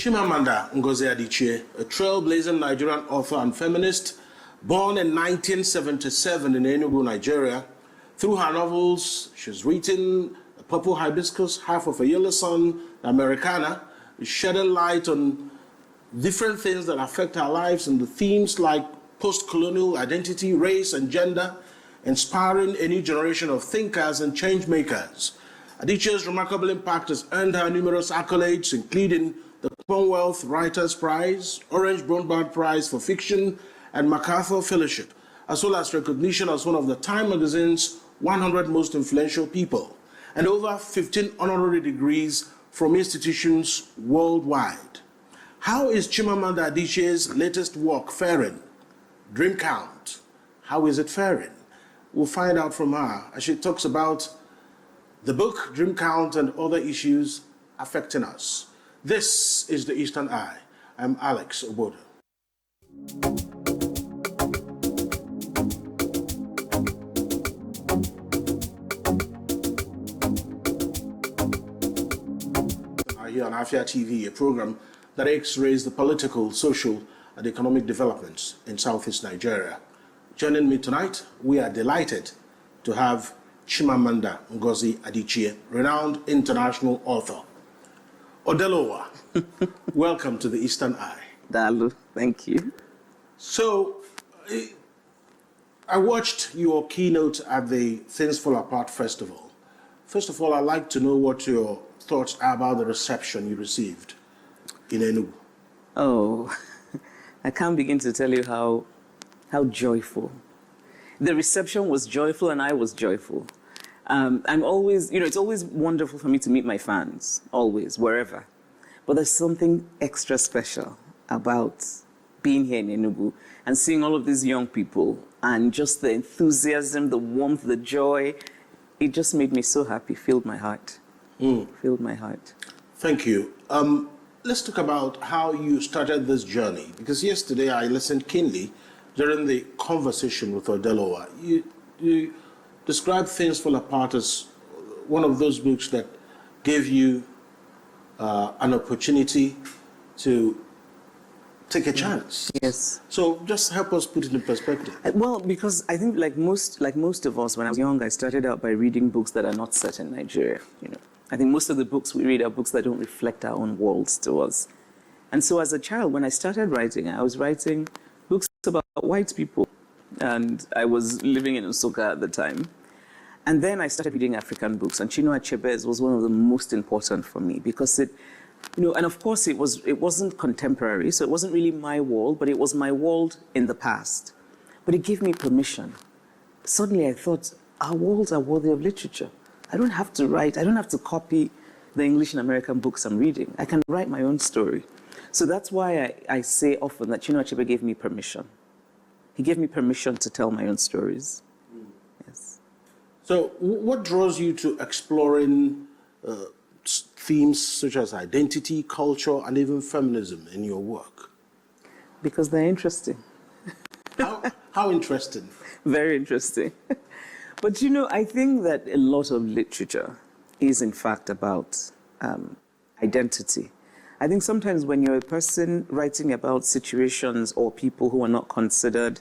Chimamanda Ngozi Adichie, a trailblazing Nigerian author and feminist, born in 1977 in Enugu, Nigeria. Through her novels, she's written A Purple Hibiscus, Half of a Yellow Sun, Americanah, shedding light on different things that affect our lives and the themes like post-colonial identity, race, and gender, inspiring a new generation of thinkers and change makers. Adichie's remarkable impact has earned her numerous accolades, including the Commonwealth Writers' Prize, Orange Brunbard Prize for Fiction, and MacArthur Fellowship, as well as recognition as one of the Time magazine's 100 most influential people, and over 15 honorary degrees from institutions worldwide. How is Chimamanda Adichie's latest work faring? Dream Count. How is it faring? We'll find out from her as she talks about the book, Dream Count, and other issues affecting us. This is The Eastern Eye. I'm Alex Ogbodo. Here on AFIA TV, a program that X-rays the political, social, and economic developments in Southeast Nigeria. Joining me tonight, we are delighted to have Chimamanda Ngozi Adichie, renowned international author. Odelowa, welcome to the Eastern Eye. Dalu, thank you. So, I watched your keynote at the Things Fall Apart Festival. First of all, I'd like to know what your thoughts are about the reception you received in Enugu. Oh, I can't begin to tell you how joyful. The reception was joyful and I was joyful. I'm always, it's always wonderful for me to meet my fans, always, wherever. But there's something extra special about being here in Enugu and seeing all of these young people and just the enthusiasm, the warmth, the joy. It just made me so happy, filled my heart. Filled my heart. Thank you. Let's talk about how you started this journey, because yesterday I listened keenly during the conversation with Odelowa. You described Things Fall Apart as one of those books that gave you an opportunity to take a chance. Yes. So just help us put it in perspective. Well, because I think like most of us, when I was young, I started out by reading books that are not set in Nigeria. I think most of the books we read are books that don't reflect our own worlds to us. And so as a child, when I started writing, I was writing books about white people. And I was living in Nsukka at the time. And then I started reading African books. And Chinua Achebe's was one of the most important for me because it, and of course it wasn't contemporary, so it wasn't really my world, but it was my world in the past. But it gave me permission. Suddenly I thought, our worlds are worthy of literature. I don't have to write, I don't have to copy the English and American books I'm reading. I can write my own story. So that's why I say often that Chinua Achebe gave me permission. He gave me permission to tell my own stories. Yes. So what draws you to exploring themes such as identity, culture, and even feminism in your work? Because they're interesting. How interesting? Very interesting. But I think that a lot of literature is in fact about identity. I think sometimes when you're a person writing about situations or people who are not considered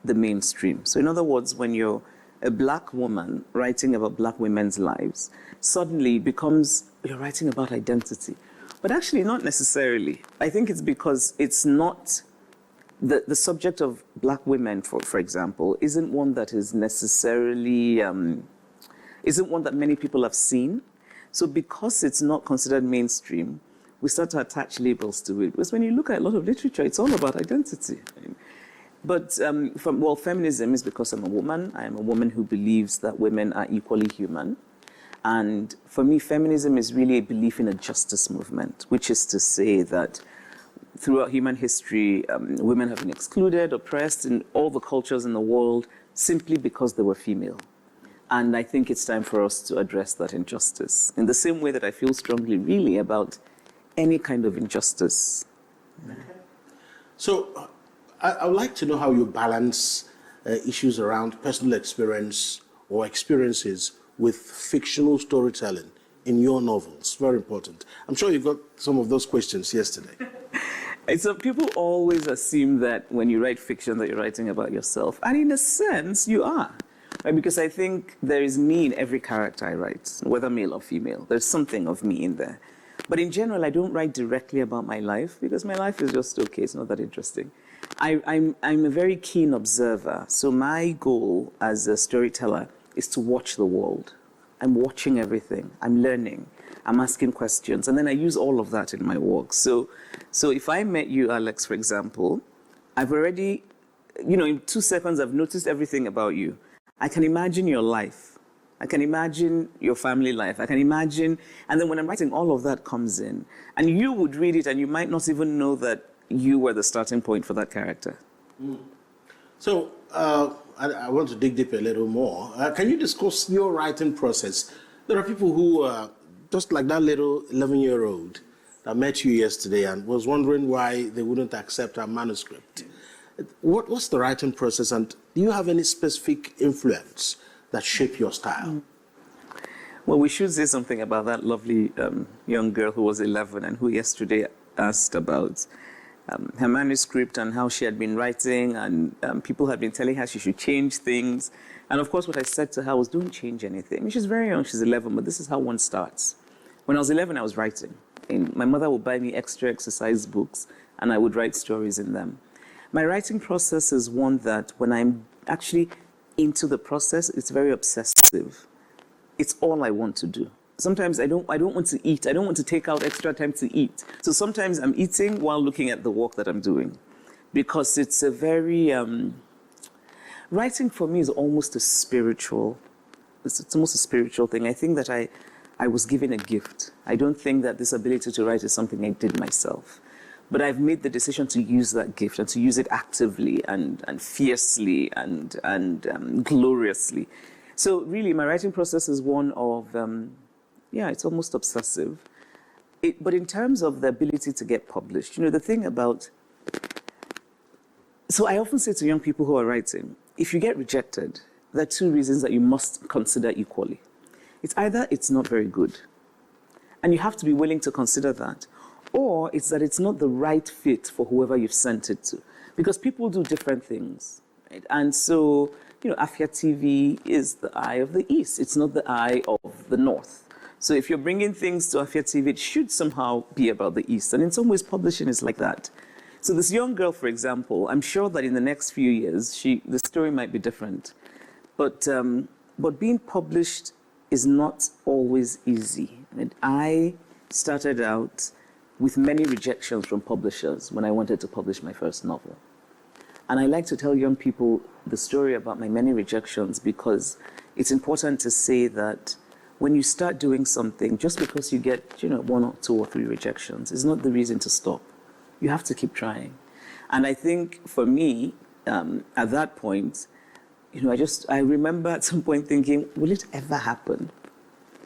the mainstream. So in other words, when you're a black woman writing about black women's lives, suddenly it becomes you're writing about identity. But actually not necessarily. I think it's because it's not the subject of black women, for example, isn't one that is necessarily, isn't one that many people have seen. So because it's not considered mainstream, we start to attach labels to it. Because when you look at a lot of literature, it's all about identity. But feminism is because I'm a woman. I am a woman who believes that women are equally human. And for me, feminism is really a belief in a justice movement, which is to say that throughout human history, women have been excluded, oppressed in all the cultures in the world simply because they were female. And I think it's time for us to address that injustice in the same way that I feel strongly really about any kind of injustice. So I would like to know how you balance issues around personal experience or experiences with fictional storytelling in your novels? Very important. I'm sure you got some of those questions yesterday. So people always assume that when you write fiction that you're writing about yourself. And in a sense, you are. Right? Because I think there is me in every character I write, whether male or female. There's something of me in there. But in general, I don't write directly about my life because my life is just okay. It's not that interesting. I'm a very keen observer. So my goal as a storyteller is to watch the world. I'm watching everything. I'm learning. I'm asking questions. And then I use all of that in my work. So if I met you, Alex, for example, I've already, in 2 seconds, I've noticed everything about you. I can imagine your life. I can imagine your family life. I can imagine, and then when I'm writing, all of that comes in. And you would read it and you might not even know that you were the starting point for that character. Mm. So I want to dig deep a little more. Can you discuss your writing process? There are people who, just like that little 11-year-old that met you yesterday and was wondering why they wouldn't accept our manuscript. What's the writing process, and do you have any specific influence that shape your style? Well, we should say something about that lovely young girl who was 11 and who yesterday asked about her manuscript and how she had been writing, and people had been telling her she should change things. And of course, what I said to her was, don't change anything. I mean, she's very young, she's 11, but this is how one starts. When I was 11, I was writing. And my mother would buy me extra exercise books, and I would write stories in them. My writing process is one that when I'm actually into the process, it's very obsessive. It's all I want to do. Sometimes I don't want to eat. I don't want to take out extra time to eat. So sometimes I'm eating while looking at the work that I'm doing, because it's a very, writing for me is almost a spiritual, it's almost a spiritual thing. I think that I was given a gift. I don't think that this ability to write is something I did myself. But I've made the decision to use that gift and to use it actively and fiercely and gloriously. So really, my writing process is one of, it's almost obsessive. But in terms of the ability to get published, the thing about... So I often say to young people who are writing, if you get rejected, there are 2 reasons that you must consider equally. It's either it's not very good, and you have to be willing to consider that, or it's that it's not the right fit for whoever you've sent it to. Because people do different things. Right? And so, AFIA TV is the eye of the East. It's not the eye of the North. So if you're bringing things to AFIA TV, it should somehow be about the East. And in some ways, publishing is like that. So this young girl, for example, I'm sure that in the next few years, the story might be different. But being published is not always easy. And I started out with many rejections from publishers when I wanted to publish my first novel. And I like to tell young people the story about my many rejections, because it's important to say that when you start doing something, just because you get 1 or 2 or 3 rejections is not the reason to stop. You have to keep trying. And I think for me, at that point, I remember at some point thinking, will it ever happen?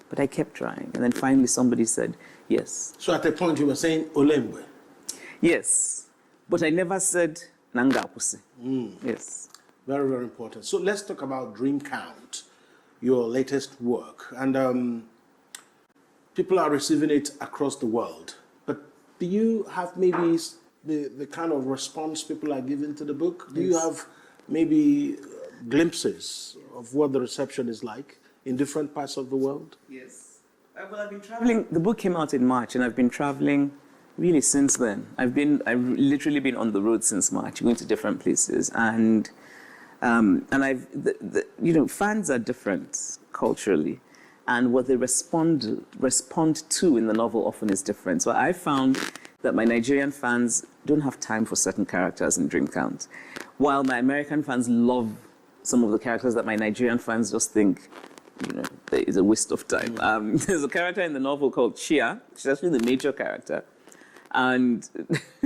But I kept trying. And then finally somebody said, yes. So at a point you were saying Olembwe? Yes. But I never said Nangapusi. Yes. Very, very important. So let's talk about Dream Count, your latest work. And people are receiving it across the world. But do you have maybe the kind of response people are giving to the book? Do you have maybe glimpses of what the reception is like in different parts of the world? Yes. Well, I've been traveling. The book came out in March, and I've been traveling really since then. I've literally been on the road since March, going to different places, and fans are different culturally, and what they respond to in the novel often is different. So I found that my Nigerian fans don't have time for certain characters in Dream Count, while my American fans love some of the characters that my Nigerian fans just think, is a waste of time. There's a character in the novel called Chia. She's actually the major character. And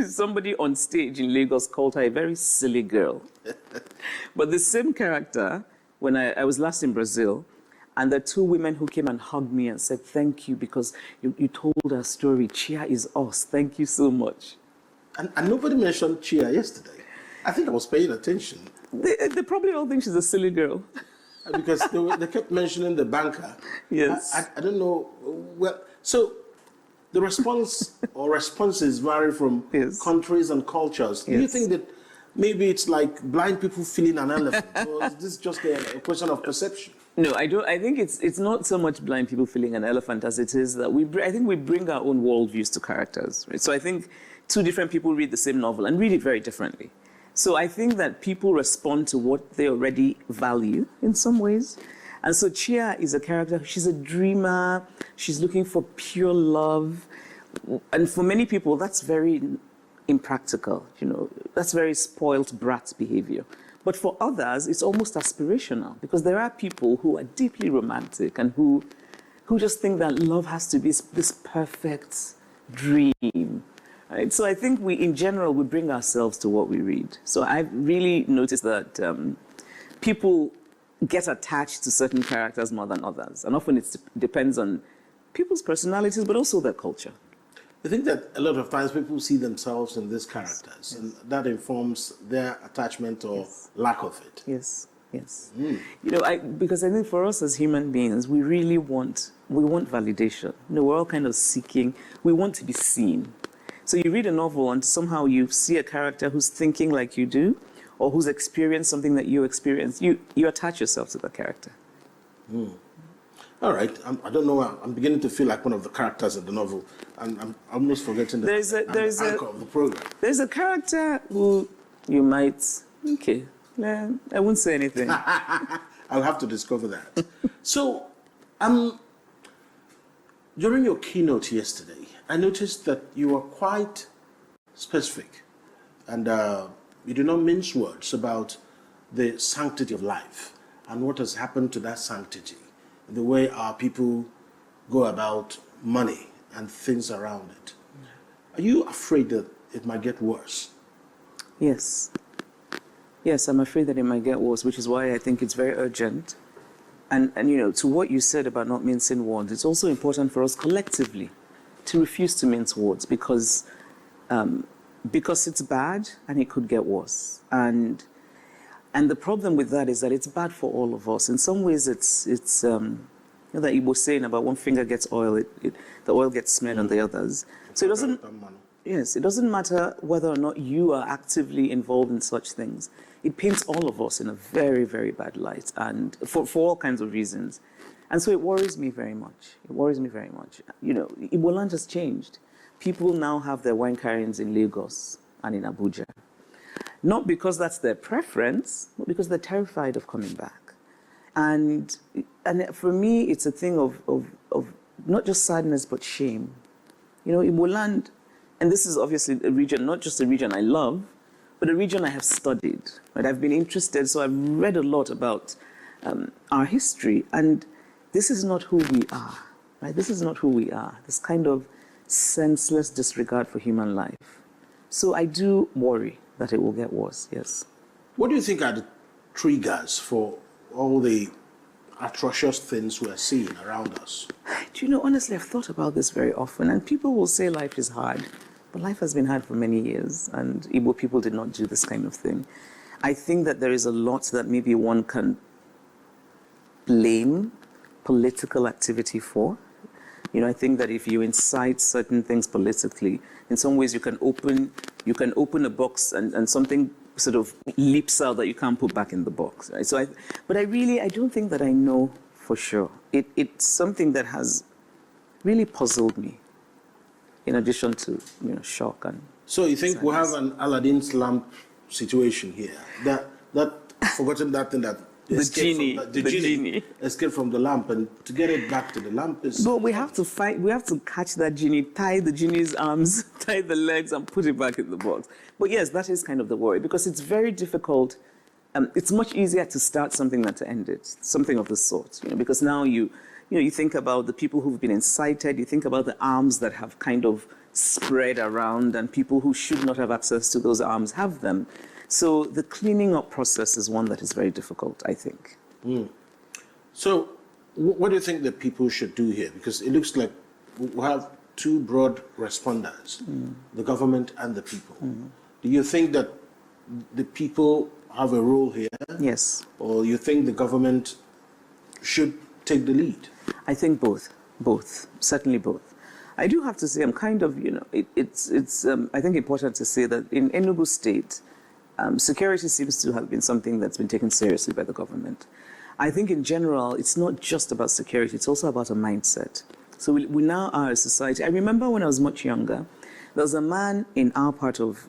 somebody on stage in Lagos called her a very silly girl. But the same character, when I was last in Brazil, and the 2 women who came and hugged me and said, thank you, because you told our story. Chia is us. Thank you so much. And nobody mentioned Chia yesterday. I think I was paying attention. They probably all think she's a silly girl. Because they kept mentioning the banker. Yes. I don't know. Well, so the response or responses vary from Yes. countries and cultures. Do you Yes. think that maybe it's like blind people feeling an elephant, or is this just a question of perception? No, I don't. I think it's not so much blind people feeling an elephant as it is that I think we bring our own worldviews to characters. Right? So I think two different people read the same novel and read it very differently. So I think that people respond to what they already value in some ways. And so Chia is a character. She's a dreamer. She's looking for pure love, and for many people, that's very impractical. That's very spoilt brat behavior. But for others, it's almost aspirational, because there are people who are deeply romantic and who just think that love has to be this perfect dream. Right? So I think in general, we bring ourselves to what we read. So I've really noticed that people get attached to certain characters more than others. And often it depends on people's personalities, but also their culture. I think that a lot of times people see themselves in these characters, and that informs their attachment or lack of it. Yes, yes. Because I think for us as human beings, we really want validation. We're all kind of seeking. We want to be seen. So you read a novel and somehow you see a character who's thinking like you do, or who's experienced something that you experienced. You attach yourself to the character. All right. I don't know. I'm beginning to feel like one of the characters of the novel, and I'm almost forgetting the anchor of the program. There's a character who you might. Okay, I won't say anything. I'll have to discover that. So, during your keynote yesterday, I noticed that you were quite specific, and you do not mince words about the sanctity of life and what has happened to that sanctity, the way our people go about money and things around it. Are you afraid that it might get worse? Yes. Yes, I'm afraid that it might get worse, which is why I think it's very urgent. And to what you said about not mincing words, it's also important for us collectively to refuse to mince words, because it's bad and it could get worse. And the problem with that is that it's bad for all of us. In some ways, it's that you were saying about one finger gets oil, the oil gets smeared on the others. So it doesn't matter whether or not you are actively involved in such things. It paints all of us in a very, very bad light, and for all kinds of reasons. And so it worries me very much. Igbo land has changed. People now have their wine carryings in Lagos and in Abuja. Not because that's their preference, but because they're terrified of coming back. And for me, it's a thing of not just sadness, but shame. Igbo land, and this is obviously a region, not just a region I love, but a region I have studied. Right? I've been interested, so I've read a lot about our history, and this is not who we are. Right? This is not who we are. This kind of senseless disregard for human life. So I do worry that it will get worse, yes. What do you think are the triggers for all the atrocious things we are seeing around us? Honestly, I've thought about this very often, and people will say life is hard, but life has been hard for many years, and Igbo people did not do this kind of thing. I think that there is a lot that maybe one can blame political activity for. I think that if you incite certain things politically, in some ways you can open a box and something sort of leaps out that you can't put back in the box. Right? So I don't think that I know for sure. It's something that has really puzzled me, in addition to shock and. So you think we have an Aladdin's lamp situation here? That forgotten that thing that. The genie escaped from the lamp, and to get it back to the lamp is. But we have to fight. We have to catch that genie, tie the genie's arms, tie the legs, and put it back in the box. But yes, that is kind of the worry, because it's very difficult. It's much easier to start something than to end it. Something of the sort, because now you think about the people who've been incited. You think about the arms that have kind of spread around, and people who should not have access to those arms have them. So the cleaning up process is one that is very difficult, I think. So what do you think that people should do here? Because it looks like we have two broad responders, the government and the people. Do you think that the people have a role here? Yes. Or you think the government should take the lead? I think both, certainly both. I do have to say, I'm kind of, it's I think important to say that in Enugu State, security seems to have been something that's been taken seriously by the government. I think in general, it's not just about security, it's also about a mindset. So we now are a society. I remember when I was much younger, there was a man in our part of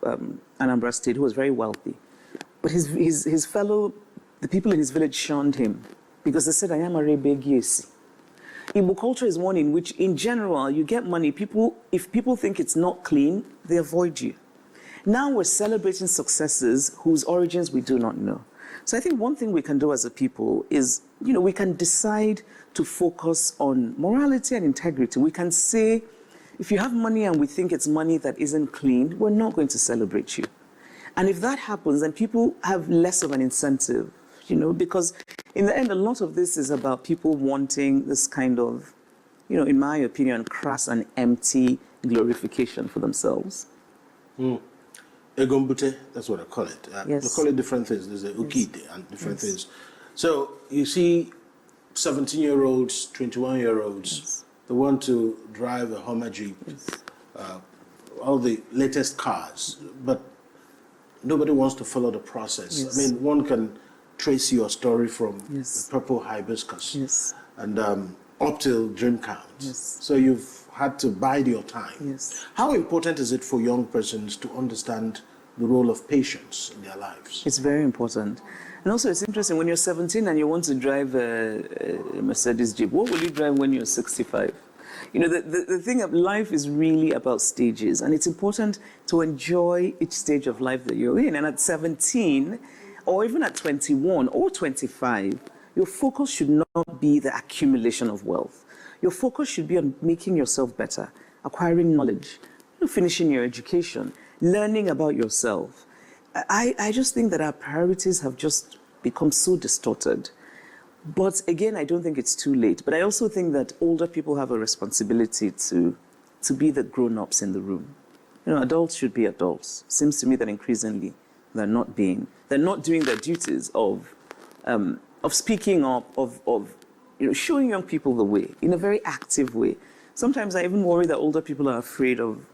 Anambra State who was very wealthy. But his fellow, the people in his village shunned him because they said, I am a rebegesi. Igbo culture is one in which, in general, you get money. If people think it's not clean, they avoid you. Now we're celebrating successes whose origins we do not know. So I think one thing we can do as a people is, we can decide to focus on morality and integrity. We can say, if you have money and we think it's money that isn't clean, we're not going to celebrate you. And if that happens, then people have less of an incentive, because in the end, a lot of this is about people wanting this kind of, in my opinion, crass and empty glorification for themselves. Egombute, that's what I call it. Yes. They call it different things. There's a ukite and different things. So you see 17-year-olds, 21-year-olds, they want to drive a Hummer Jeep, all the latest cars, but nobody wants to follow the process. Yes. I mean, one can trace your story from the purple hibiscus and up till dream count. Yes. So you've had to bide your time. Yes. How important is it for young persons to understand the role of patience in their lives? It's very important. And also it's interesting, when you're 17 and you want to drive a Mercedes Jeep, what will you drive when you're 65? The thing of life is really about stages, and it's important to enjoy each stage of life that you're in. And at 17, or even at 21 or 25, your focus should not be the accumulation of wealth. Your focus should be on making yourself better, acquiring knowledge, finishing your education, learning about yourself. I just think that our priorities have just become so distorted. But again, I don't think it's too late. But I also think that older people have a responsibility to be the grown-ups in the room. Adults should be adults. Seems to me that increasingly they're not doing their duties of speaking up, of showing young people the way in a very active way. Sometimes I even worry that older people are afraid of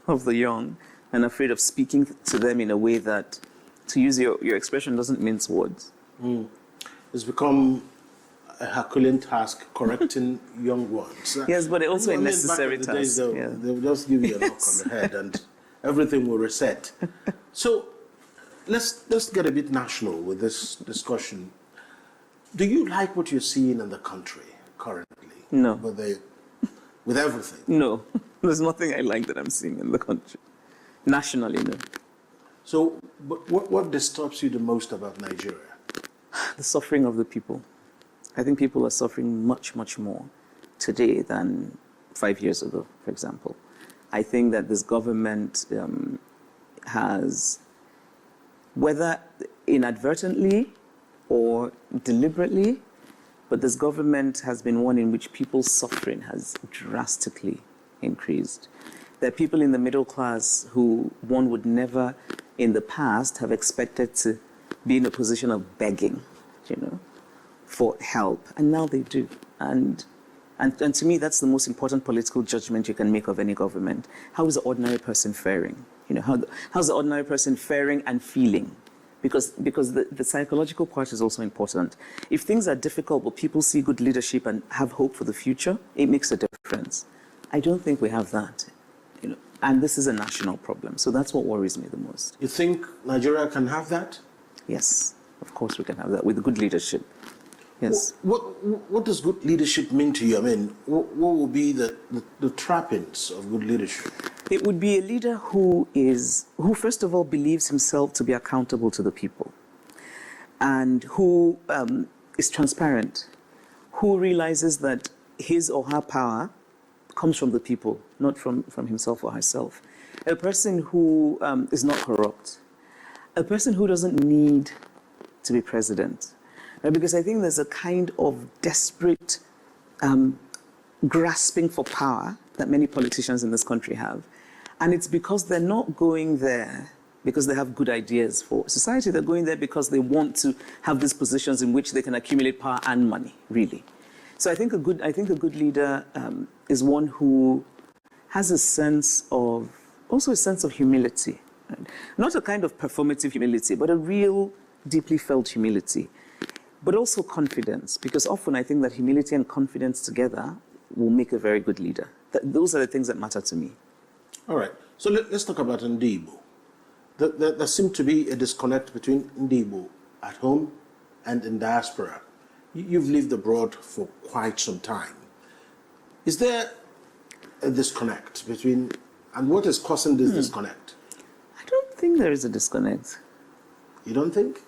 the young and afraid of speaking to them in a way that, to use your expression, doesn't mince words. It's become a Herculean task correcting young ones. Yes, but also a back necessary in the days, task. They'll just give you a knock on the head and everything will reset. So let's get a bit national with this discussion. Do you like what you're seeing in the country currently? No. With everything? No. There's nothing I like that I'm seeing in the country. Nationally, no. So but what disturbs you the most about Nigeria? The suffering of the people. I think people are suffering much, much more today than 5 years ago, for example. I think that this government has, whether inadvertently or deliberately, but this government has been one in which people's suffering has drastically increased. There are people in the middle class who one would never in the past have expected to be in a position of begging, for help, and now they do. And to me, that's the most important political judgment you can make of any government. How is the ordinary person faring? How's the ordinary person faring and feeling? Because the psychological part is also important. If things are difficult, but people see good leadership and have hope for the future, it makes a difference. I don't think we have that, and this is a national problem. So that's what worries me the most. You think Nigeria can have that? Yes, of course we can have that with good leadership. Yes. What does good leadership mean to you? I mean, what will be the trappings of good leadership? It would be a leader who first of all believes himself to be accountable to the people, and who is transparent, who realizes that his or her power comes from the people, not from himself or herself. A person who is not corrupt, a person who doesn't need to be president. Because I think there's a kind of desperate grasping for power that many politicians in this country have. And it's because they're not going there because they have good ideas for society. They're going there because they want to have these positions in which they can accumulate power and money, really. So I think a good leader is one who has also a sense of humility. Right? Not a kind of performative humility, but a real, deeply felt humility. But also confidence, because often I think that humility and confidence together will make a very good leader. Those are the things that matter to me. All right. So let's talk about Ndibo. There seems to be a disconnect between Ndibo at home and in diaspora. You've lived abroad for quite some time. Is there a disconnect between, and what is causing this disconnect? I don't think there is a disconnect. You don't think?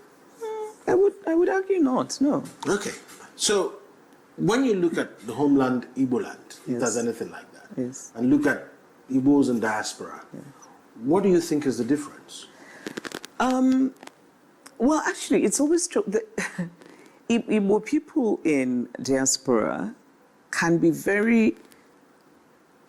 I would argue not, no. Okay. So when you look at the homeland, Igbo land, if Yes. there's anything like that, Yes. and look at Igbos in diaspora, what do you think is the difference? Well, actually, it's always true that Igbo people in diaspora can be very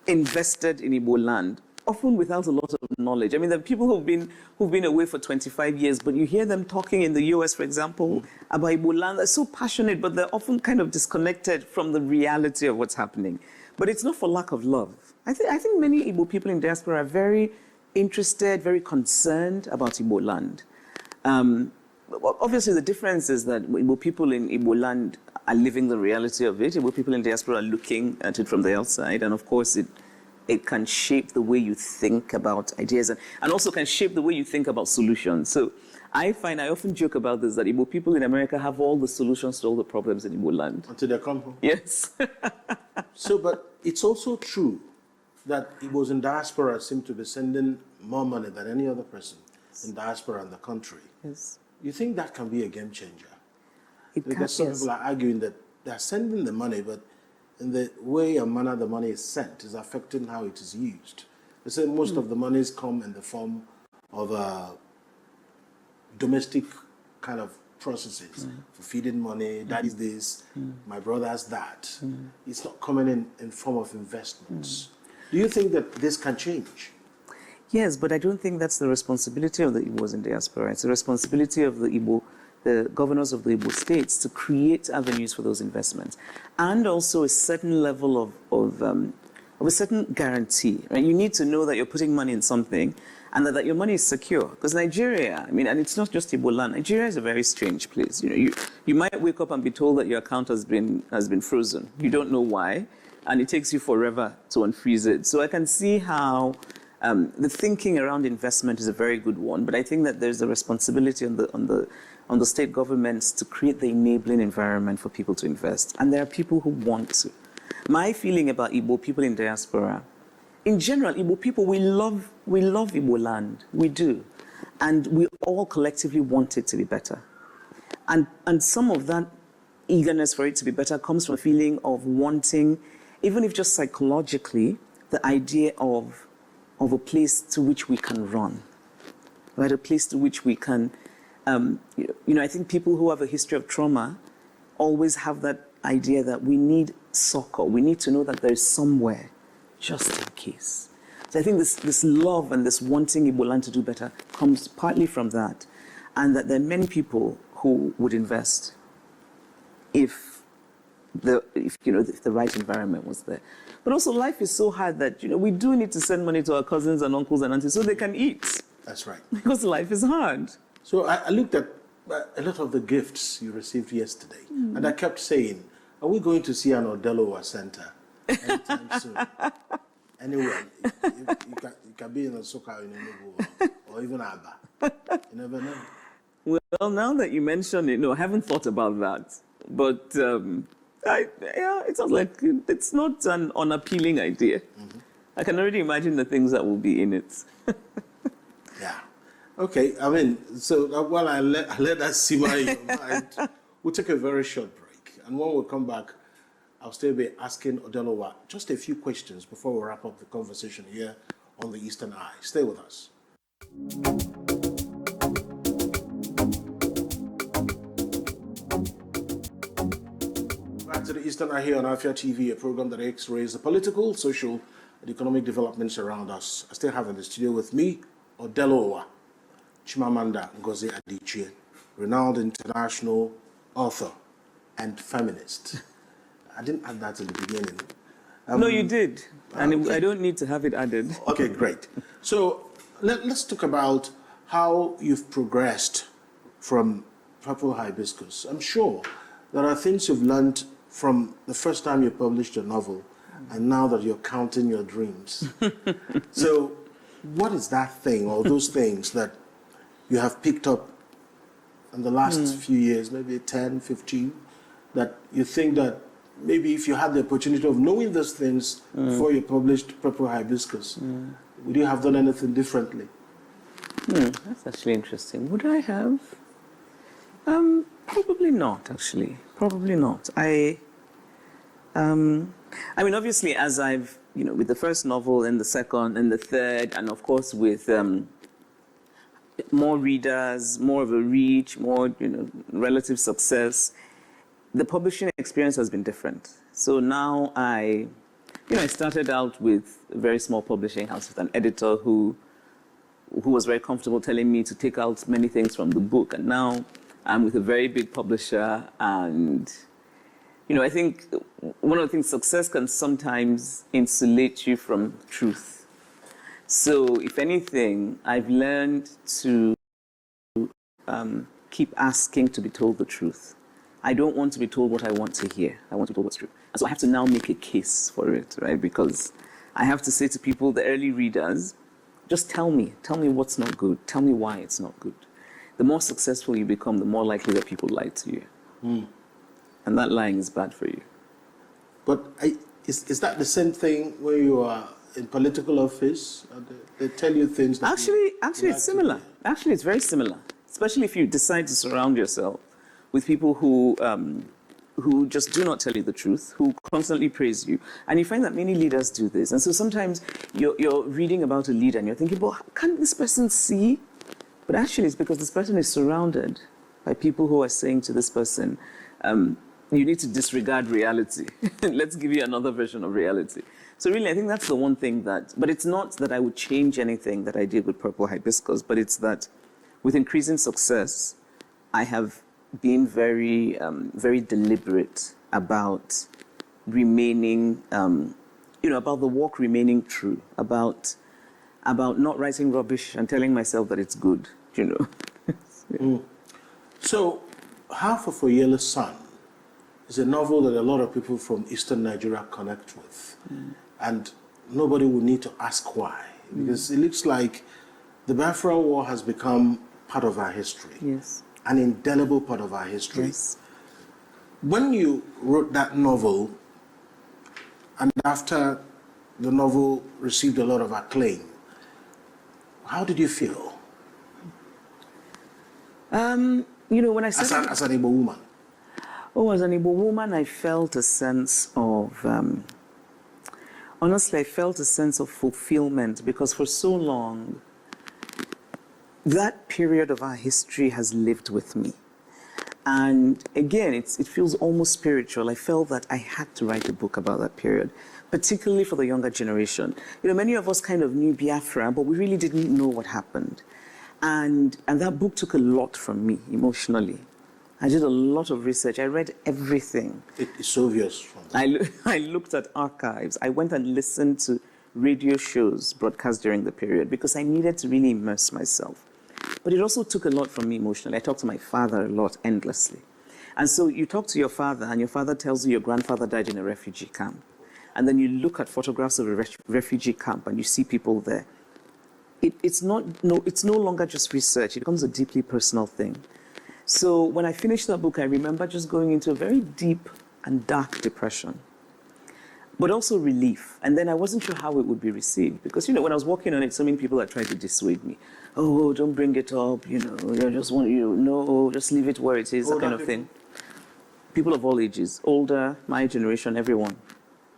invested in Igbo land, often without a lot of knowledge. I mean, there are people who've been away for 25 years, but you hear them talking in the US, for example, about Igbo land. They're so passionate, but they're often kind of disconnected from the reality of what's happening. But it's not for lack of love. I think many Igbo people in diaspora are very interested, very concerned about Igbo land. Obviously, the difference is that Igbo people in Igbo land are living the reality of it. Igbo people in diaspora are looking at it from the outside. And of course, it can shape the way you think about ideas and also can shape the way you think about solutions. So I often joke about this, that Igbo people in America have all the solutions to all the problems in Igbo land. Until they come home? Yes. So, but it's also true that Igbos in diaspora seem to be sending more money than any other person in diaspora in the country. Yes. You think that can be a game changer? It Because some people are arguing that they're sending the money, but in the way and manner the money is sent is affecting how it is used. They say most of the monies come in the form of domestic kind of processes for feeding money, that is this, my brother's that. It's not coming in form of investments. Do you think that this can change? Yes, but I don't think that's the responsibility of the Igbos in diaspora. It's the responsibility of the governors of the Igbo states to create avenues for those investments, and also a certain level of a certain guarantee. Right? You need to know that you're putting money in something, and that your money is secure. Because Nigeria, I mean, and it's not just Igbo land. Nigeria is a very strange place. You might wake up and be told that your account has been frozen. You don't know why, and it takes you forever to unfreeze it. So I can see how. The thinking around investment is a very good one, but I think that there's a responsibility on the state governments to create the enabling environment for people to invest, and there are people who want to. My feeling about Igbo people in diaspora, in general, Igbo people, we love Igbo land, we do, and we all collectively want it to be better, and some of that eagerness for it to be better comes from a feeling of wanting, even if just psychologically, the idea of a place to which we can run, right? A place to which we can, I think people who have a history of trauma always have that idea that we need succor. We need to know that there is somewhere, just in case. So I think this love and this wanting Igbo land to do better comes partly from that, and that there are many people who would invest if the right environment was there. But also life is so hard that, we do need to send money to our cousins and uncles and aunties so they can eat. That's right. Because life is hard. So I looked at a lot of the gifts you received yesterday, and I kept saying, are we going to see an Odelowa Center anytime soon? Anyway, you can be in a Soka in Enugu or even Aba. You never know. Well, now that you mention it, no, I haven't thought about that. But it sounds like it's not an unappealing idea. I can already imagine the things that will be in it. Yeah. Okay, I mean, so while I let that simmer in your mind, we'll take a very short break. And when we come back, I'll still be asking Odelowa just a few questions before we wrap up the conversation here on the Eastern Eye. Stay with us. Back to the Eastern Eye here on AFIA TV, a program that X-rays the political, social, and economic developments around us. I still have in the studio with me, Odelowa, Chimamanda Ngozi Adichie, renowned international author and feminist. I didn't add that in the beginning. No, you did. And okay. I don't need to have it added. Okay, great. So let's talk about how you've progressed from Purple Hibiscus. I'm sure there are things you've learned from the first time you published a novel and now that you're counting your dreams. So what is that thing or those things that you have picked up in the last few years, maybe 10, 15, that you think that maybe if you had the opportunity of knowing those things before you published Purple Hibiscus, would you have done anything differently? That's actually interesting. Would I have? Probably not, actually. Probably not. I mean, obviously, as I've, with the first novel and the second and the third, and of course with more readers, more of a reach, more, relative success, the publishing experience has been different. So now I started out with a very small publishing house with an editor who was very comfortable telling me to take out many things from the book. And now I'm with a very big publisher. And, I think one of the things, success can sometimes insulate you from truth. So if anything, I've learned to keep asking to be told the truth. I don't want to be told what I want to hear. I want to be told what's true. And so I have to now make a case for it, right? Because I have to say to people, the early readers, just tell me what's not good. Tell me why it's not good. The more successful you become, the more likely that people lie to you. And that lying is bad for you. But is that the same thing when you are in political office? They tell you things that Actually, it's similar. Actually, it's very similar. Especially if you decide to surround yourself with people who just do not tell you the truth, who constantly praise you. And you find that many leaders do this. And so sometimes you're reading about a leader and you're thinking, well, can't this person see? But actually it's because this person is surrounded by people who are saying to this person, you need to disregard reality. Let's give you another version of reality. So really, I think that's the one thing but it's not that I would change anything that I did with Purple Hibiscus, but it's that with increasing success, I have been very, very deliberate about remaining, about the walk remaining true, about not writing rubbish and telling myself that it's good, So, Half of a Yellow Sun is a novel that a lot of people from Eastern Nigeria connect with. And nobody will need to ask why, because it looks like the Biafra War has become part of our history. Yes. An indelible part of our history. Yes. When you wrote that novel, and after the novel received a lot of acclaim, how did you feel? When I said... As an Igbo woman. Oh, as an Igbo woman, I felt a sense of... honestly, I felt a sense of fulfillment because for so long, that period of our history has lived with me. And again, it feels almost spiritual. I felt that I had to write a book about that period, particularly for the younger generation. Many of us kind of knew Biafra, but we really didn't know what happened. And that book took a lot from me emotionally. I did a lot of research. I read everything. It's so obvious. I looked at archives. I went and listened to radio shows broadcast during the period because I needed to really immerse myself. But it also took a lot from me emotionally. I talked to my father a lot, endlessly. And so you talk to your father, and your father tells you your grandfather died in a refugee camp. And then you look at photographs of a refugee camp, and you see people there. It's no longer just research. It becomes a deeply personal thing. So when I finished that book, I remember just going into a very deep and dark depression, but also relief. And then I wasn't sure how it would be received because, when I was working on it, so many people had tried to dissuade me. Oh, don't bring it up, I just want no, just leave it where it is, that kind of thing. People of all ages, older, my generation, everyone.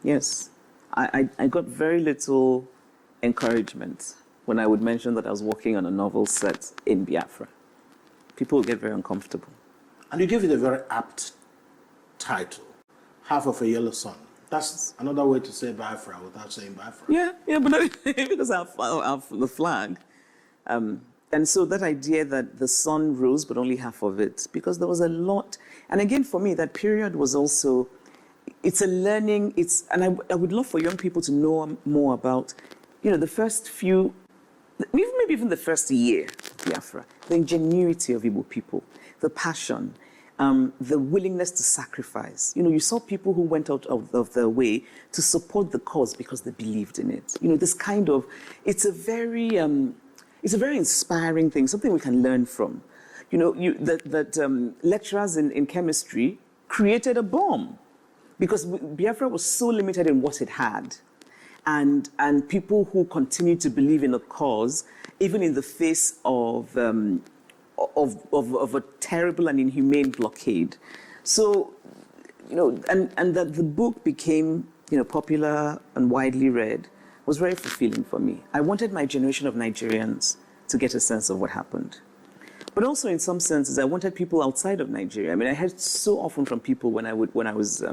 Yes. I got very little encouragement when I would mention that I was working on a novel set in Biafra. People would get very uncomfortable. And you give it a very apt title, Half of a Yellow Sun. That's another way to say Biafra without saying Biafra. Yeah, but because I have the flag. And so that idea that the sun rose, but only half of it, because there was a lot. And again, for me, that period was also it's a learning, and I would love for young people to know more about, the first few, maybe even the first year of Biafra, the ingenuity of Igbo people, the passion, the willingness to sacrifice. You saw people who went out of their way to support the cause because they believed in it. This kind of, it's a very inspiring thing, something we can learn from. Lecturers in chemistry created a bomb because Biafra was so limited in what it had. And people who continued to believe in a cause, even in the face of a terrible and inhumane blockade. So, and that the book became, popular and widely read was very fulfilling for me. I wanted my generation of Nigerians to get a sense of what happened. But also, in some senses, I wanted people outside of Nigeria. I mean, I heard so often from people when I was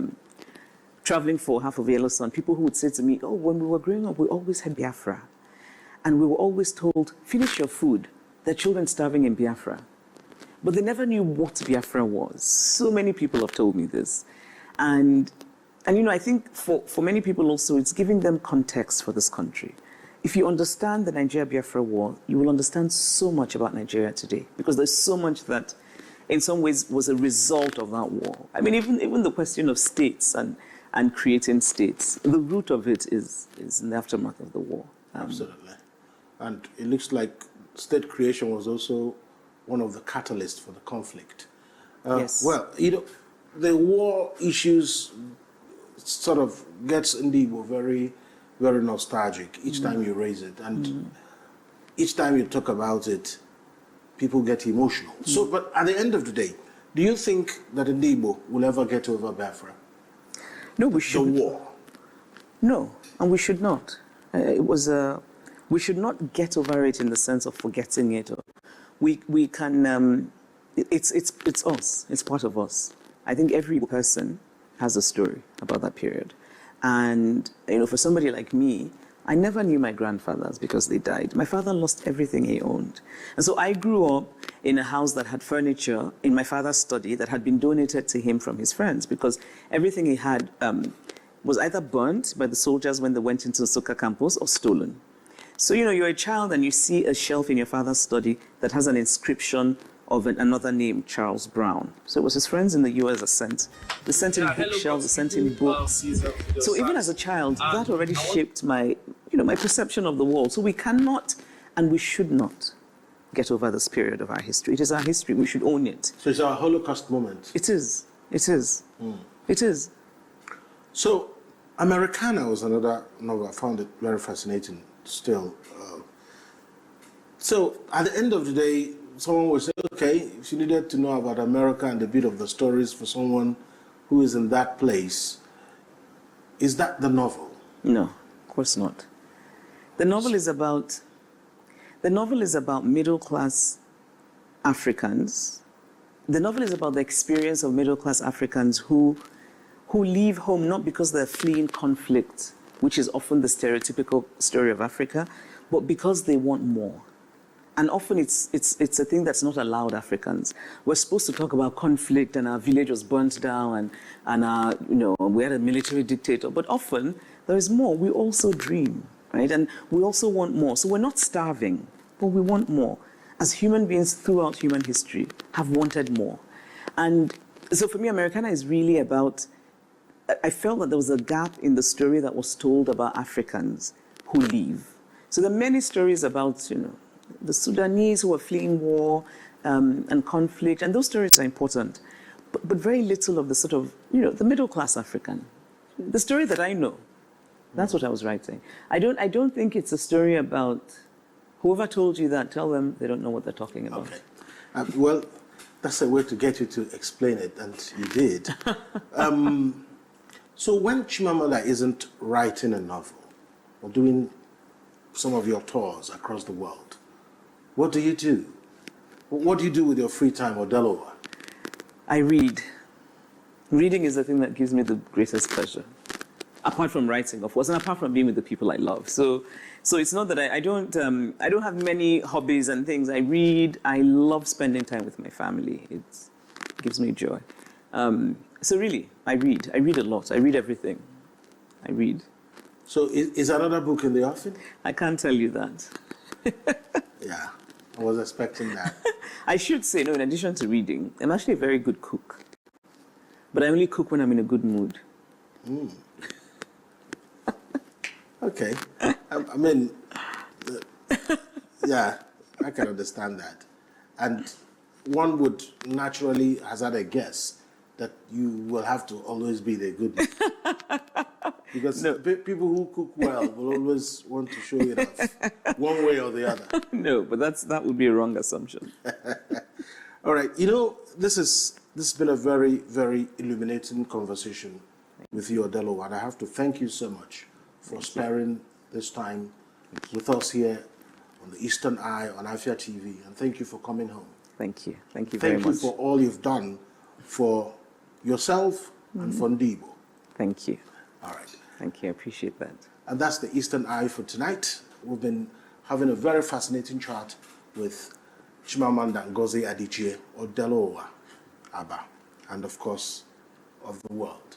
traveling for half of Yellow Sun, people who would say to me, oh, when we were growing up, we always had Biafra. And we were always told, finish your food. There are children starving in Biafra. But they never knew what Biafra was. So many people have told me this. And I think for many people also, it's giving them context for this country. If you understand the Nigeria-Biafra war, you will understand so much about Nigeria today, because there's so much that, in some ways, was a result of that war. I mean, even the question of states and creating states, the root of it is in the aftermath of the war. Absolutely. And it looks like state creation was also one of the catalysts for the conflict. Yes. Well, the war issues sort of gets indeed very, very nostalgic each time you raise it. And each time you talk about it, people get emotional. So, but at the end of the day, do you think that Igbo will ever get over Biafra? No, we shouldn't. The war? No, and we should not. We should not get over it in the sense of forgetting it. We can. It's us. It's part of us. I think every person has a story about that period, and for somebody like me, I never knew my grandfathers because they died. My father lost everything he owned, and so I grew up in a house that had furniture in my father's study that had been donated to him from his friends, because everything he had was either burnt by the soldiers when they went into the Soka campus or stolen. So, you're a child and you see a shelf in your father's study that has an inscription of another name, Charles Brown. So it was his friends in the US that sent. They sent him bookshelves, they sent him books. So even as a child, that already shaped my perception of the world. So we cannot and we should not get over this period of our history. It is our history. We should own it. So it's our Holocaust moment. It is. It is. It is. So Americanah was another novel. I found it very fascinating still. So at the end of the day, someone will say, okay, if you needed to know about America and a bit of the stories for someone who is in that place, is that the novel? No, of course not. The novel is about middle-class Africans. The novel is about the experience of middle-class Africans who leave home not because they're fleeing conflict, which is often the stereotypical story of Africa, but because they want more. And often it's a thing that's not allowed Africans. We're supposed to talk about conflict and our village was burnt down and we had a military dictator. But often there is more. We also dream, right? And we also want more. So we're not starving, but we want more. As human beings throughout human history have wanted more. And so for me, Americanah is really about, I felt that there was a gap in the story that was told about Africans who leave. So there are many stories about, the Sudanese who are fleeing war and conflict, and those stories are important, but very little of the sort of, the middle-class African. The story that I know, that's what I was writing. I don't think it's a story about, whoever told you that, tell them they don't know what they're talking about. Okay. Well, that's a way to get you to explain it, and you did. So when Chimamanda isn't writing a novel or doing some of your tours across the world, what do you do? What do you do with your free time or Delaware? I read. Reading is the thing that gives me the greatest pleasure. Apart from writing, of course, and apart from being with the people I love. So it's not that I don't have many hobbies and things. I read. I love spending time with my family. It gives me joy. So really, I read. I read a lot. I read everything. I read. So is another book in the offing? I can't tell you that. Yeah, I was expecting that. I should say, no, in addition to reading, I'm actually a very good cook. But I only cook when I'm in a good mood. Okay. I mean, yeah, I can understand that. And one would naturally hazard a guess that you will have to always be the good mood. Because people who cook well will always want to show it off, one way or the other. No, but that would be a wrong assumption. All right, this has been a very, very illuminating conversation with you, Odelo, and I have to thank you so much for sparing this time with us here on the Eastern Eye on AFIA TV, and thank you for coming home. Thank you. Thank you very much. Thank you for all you've done for yourself and for Ndibo. Thank you. All right. Thank you. I appreciate that. And that's the Eastern Eye for tonight. We've been having a very fascinating chat with Chimamanda Ngozi Adichie, Odelo Aba, and of course, of the world.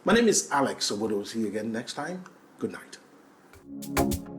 My name is Alex Ogbodo. We'll see you again next time. Good night.